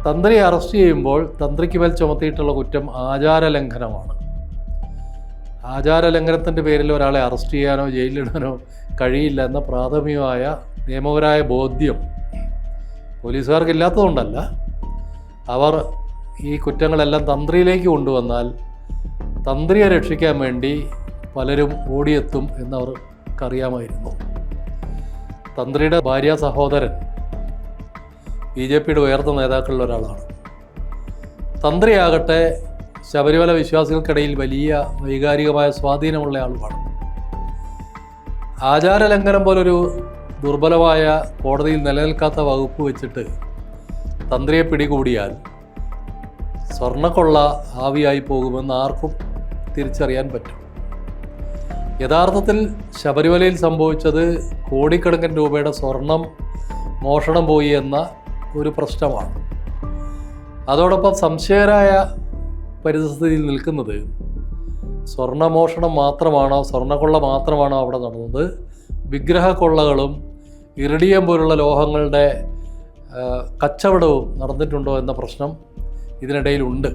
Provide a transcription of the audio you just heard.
തന്ത്രിയെ arrest ചെയ്യുമ്പോൾ തന്ത്രിക്ക് മേൽ ചുമത്തിയിട്ടുള്ള കുറ്റം ആചാരലംഘനമാണ്. ആചാരലംഘനത്തിൻ്റെ പേരിൽ ഒരാളെ അറസ്റ്റ് ചെയ്യാനോ ജയിലിലിടാനോ കഴിയില്ല എന്ന പ്രാഥമികമായ നിയമപരമായ ബോധ്യം പോലീസുകാർക്കില്ലാത്തതുകൊണ്ടല്ല. അവർ ഈ കുറ്റങ്ങളെല്ലാം തന്ത്രിയിലേക്ക് കൊണ്ടുവന്നാൽ തന്ത്രിയെ രക്ഷിക്കാൻ വേണ്ടി പലരും ഓടിയെത്തും എന്നവർക്കറിയാമായിരുന്നു. തന്ത്രിയുടെ ഭാര്യ സഹോദരൻ BJPയുടെ ഉയർന്ന നേതാക്കളിൽ ഒരാളാണ്. തന്ത്രിയാകട്ടെ ശബരിമല വിശ്വാസികൾക്കിടയിൽ വലിയ വൈകാരികമായ സ്വാധീനമുള്ള ആളുമാണ്. ആചാരലംഘനം പോലൊരു ദുർബലമായ കോടതിയിൽ നിലനിൽക്കാത്ത വകുപ്പ് വെച്ചിട്ട് തന്ത്രിയെ പിടികൂടിയാൽ സ്വർണ്ണക്കൊള്ള ആവിയായി പോകുമെന്ന് ആർക്കും തിരിച്ചറിയാൻ പറ്റും. യഥാർത്ഥത്തിൽ ശബരിമലയിൽ സംഭവിച്ചത് കോടിക്കണക്കിന് രൂപയുടെ സ്വർണം മോഷണം പോയി എന്ന ഒരു പ്രശ്നമാണ്. അതോടൊപ്പം സംശയകരായ പരിസ്ഥിതിയിൽ നിൽക്കുന്നത് സ്വർണ്ണമോഷണം മാത്രമാണോ, സ്വർണ്ണക്കൊള്ള മാത്രമാണോ അവിടെ നടന്നത്, വിഗ്രഹക്കൊള്ളകളും ഇറിഡിയം പോലുള്ള ലോഹങ്ങളുടെ കച്ചവടവും നടന്നിട്ടുണ്ടോ എന്ന പ്രശ്നം ഇതിനിടയിലുണ്ട്.